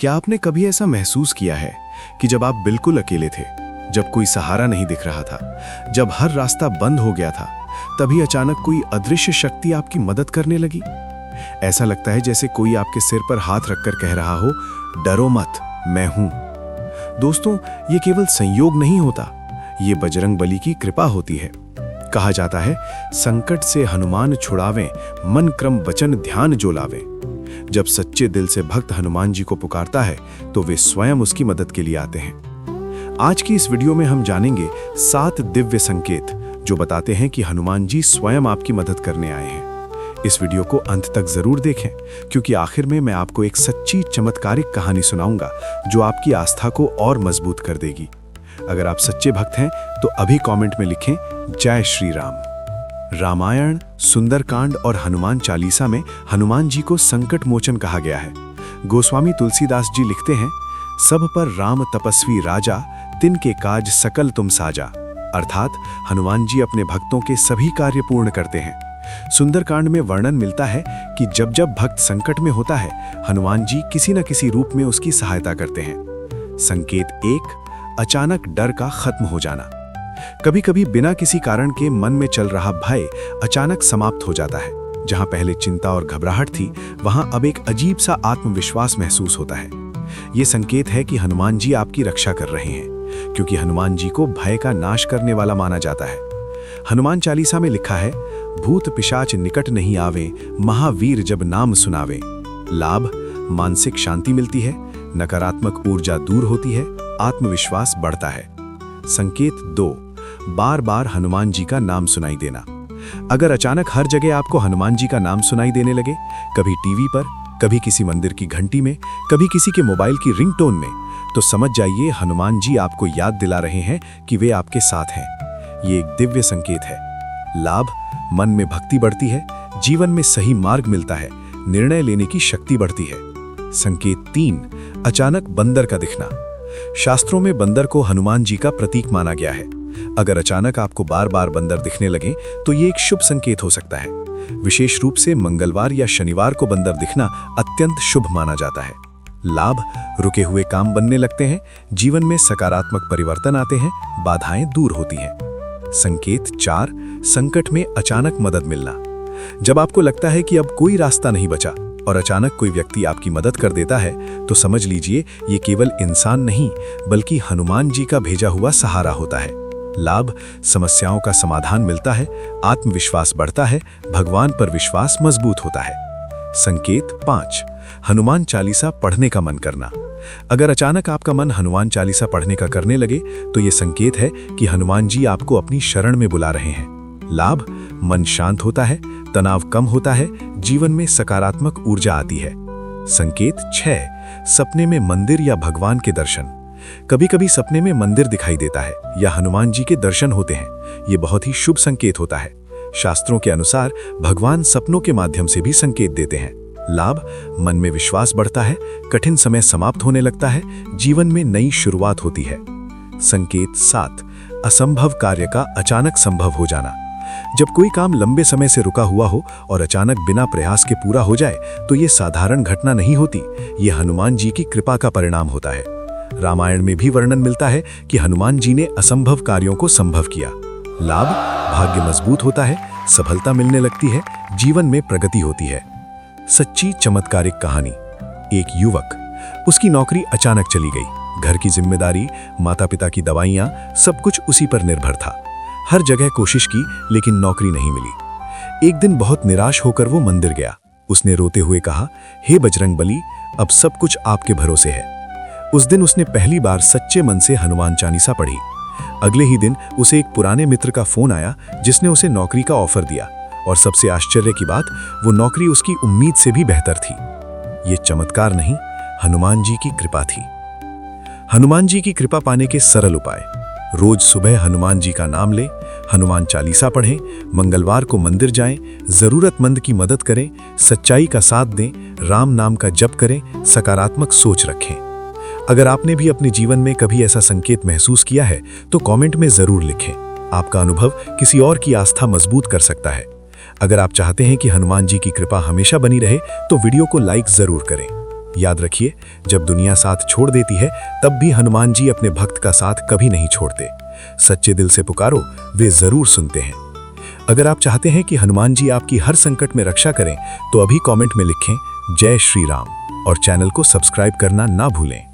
क्या आपने कभी ऐसा महसूस किया है कि जब आप बिल्कुल अकेले थे, जब कोई सहारा नहीं दिख रहा था, जब हर रास्ता बंद हो गया था, तभी अचानक कोई अदृश्य शक्ति आपकी मदद करने लगी? ऐसा लगता है जैसे कोई आपके सिर पर हाथ रखकर कह रहा हो, डरो मत, मैं हूं। दोस्तों, ये केवल संयोग नहीं होता, ये बजरंग बली की कृपा होती है। कहा जाता है, संकट से हनुमान छुड़ावें, मन क्रम वचन ध्यान जो लावें। जब सच्चे दिल से भक्त हनुमान जी को पुकारता है तो वे स्वयं उसकी मदद के लिए आते हैं। आज की इस वीडियो में हम जानेंगे 7 दिव्य संकेत जो बताते हैं कि हनुमान जी स्वयं आपकी मदद करने आए हैं। इस वीडियो को अंत तक जरूर देखें, क्योंकि आखिर में मैं आपको एक सच्ची चमत्कारिक कहानी सुनाऊंगा जो आपकी आस्था को और मजबूत कर देगी। अगर आप सच्चे भक्त हैं तो अभी कमेंट में लिखें, जय श्री राम। रामायण, सुंदरकांड और हनुमान चालीसा में हनुमान जी को संकट मोचन कहा गया है। गोस्वामी तुलसीदास जी लिखते हैं, सब पर राम तपस्वी राजा, तिनके काज सकल तुम साजा। अर्थात हनुमान जी अपने भक्तों के सभी कार्य पूर्ण करते हैं। सुंदरकांड में वर्णन मिलता है कि जब जब भक्त संकट में होता है, हनुमान जी किसी न किसी रूप में उसकी सहायता करते हैं। संकेत 1, अचानक डर का खत्म हो जाना। कभी कभी बिना किसी कारण के मन में चल रहा भय अचानक समाप्त हो जाता है। जहां पहले चिंता और घबराहट थी, वहां अब एक अजीब सा आत्मविश्वास महसूस होता है। ये संकेत है कि हनुमान जी आपकी रक्षा कर रहे हैं, क्योंकि हनुमान जी को भय का नाश करने वाला माना जाता है। हनुमान चालीसा में लिखा है, भूत पिशाच निकट नहीं आवे, महावीर जब नाम सुनावे। लाभ, मानसिक शांति मिलती है, नकारात्मक ऊर्जा दूर होती है, आत्मविश्वास बढ़ता है। संकेत 2, बार बार हनुमान जी का नाम सुनाई देना। अगर अचानक हर जगह आपको हनुमान जी का नाम सुनाई देने लगे, कभी टीवी पर, कभी किसी मंदिर की घंटी में, कभी किसी के मोबाइल की रिंगटोन में, तो समझ जाइए हनुमान जी आपको याद दिला रहे हैं कि वे आपके साथ हैं। ये एक दिव्य संकेत है। लाभ, मन में भक्ति बढ़ती है, जीवन में सही मार्ग मिलता है, निर्णय लेने की शक्ति बढ़ती है। संकेत 3, अचानक बंदर का दिखना। शास्त्रों में बंदर को हनुमान जी का प्रतीक माना गया है। अगर अचानक आपको बार बार बंदर दिखने लगे तो ये एक शुभ संकेत हो सकता है। विशेष रूप से मंगलवार या शनिवार को बंदर दिखना अत्यंत शुभ माना जाता है। लाभ, रुके हुए काम बनने लगते हैं, जीवन में सकारात्मक परिवर्तन आते हैं, बाधाएं दूर होती हैं। संकेत 4, संकट में अचानक मदद मिलना। जब आपको लगता है कि अब कोई रास्ता नहीं बचा और अचानक कोई व्यक्ति आपकी मदद कर देता है, तो समझ लीजिए ये केवल इंसान नहीं बल्कि हनुमान जी का भेजा हुआ सहारा होता है। लाभ, समस्याओं का समाधान मिलता है, आत्मविश्वास बढ़ता है, भगवान पर विश्वास मजबूत होता है। संकेत 5, हनुमान चालीसा पढ़ने का मन करना। अगर अचानक आपका मन हनुमान चालीसा पढ़ने का करने लगे तो ये संकेत है कि हनुमान जी आपको अपनी शरण में बुला रहे हैं। लाभ, मन शांत होता है, तनाव कम होता है, जीवन में सकारात्मक ऊर्जा आती है। संकेत 6, सपने में मंदिर या भगवान के दर्शन। कभी कभी सपने में मंदिर दिखाई देता है या हनुमान जी के दर्शन होते हैं। ये बहुत ही शुभ संकेत होता है। शास्त्रों के अनुसार भगवान सपनों के माध्यम से भी संकेत देते हैं। लाभ, मन में विश्वास बढ़ता है, कठिन समय समाप्त होने लगता है, जीवन में नई शुरुआत होती है। संकेत 7, असंभव कार्य का अचानक संभव हो जाना। जब कोई काम लंबे समय से रुका हुआ हो और अचानक बिना प्रयास के पूरा हो जाए तो ये साधारण घटना नहीं होती, ये हनुमान जी की कृपा का परिणाम होता है। रामायण में भी वर्णन मिलता है कि हनुमान जी ने असंभव कार्यों को संभव किया। लाभ, भाग्य मजबूत होता है, सफलता मिलने लगती है, जीवन में प्रगति होती है। सच्ची चमत्कारिक कहानी। एक युवक, उसकी नौकरी अचानक चली गई। घर की जिम्मेदारी, माता पिता की दवाइयां, सब कुछ उसी पर निर्भर था। हर जगह कोशिश की लेकिन नौकरी नहीं मिली। एक दिन बहुत निराश होकर वो मंदिर गया। उसने रोते हुए कहा, हे बजरंग बली, अब सब कुछ आपके भरोसे है। उस दिन उसने पहली बार सच्चे मन से हनुमान चालीसा पढ़ी। अगले ही दिन उसे एक पुराने मित्र का फोन आया जिसने उसे नौकरी का ऑफर दिया, और सबसे आश्चर्य की बात, वो नौकरी उसकी उम्मीद से भी बेहतर थी। ये चमत्कार नहीं, हनुमान जी की कृपा थी। हनुमान जी की कृपा पाने के सरल उपाय। रोज सुबह हनुमान जी का नाम लें, हनुमान चालीसा पढ़ें, मंगलवार को मंदिर जाएं, जरूरतमंद की मदद करें, सच्चाई का साथ दें, राम नाम का जप करें, सकारात्मक सोच रखें। अगर आपने भी अपने जीवन में कभी ऐसा संकेत महसूस किया है तो कमेंट में जरूर लिखें। आपका अनुभव किसी और की आस्था मजबूत कर सकता है। अगर आप चाहते हैं कि हनुमान जी की कृपा हमेशा बनी रहे तो वीडियो को लाइक जरूर करें। याद रखिए, जब दुनिया साथ छोड़ देती है तब भी हनुमान जी अपने भक्त का साथ कभी नहीं छोड़ते। सच्चे दिल से पुकारो, वे जरूर सुनते हैं। अगर आप चाहते हैं कि हनुमान जी आपकी हर संकट में रक्षा करें तो अभी कमेंट में लिखें जय श्री राम और चैनल को सब्सक्राइब करना ना भूलें।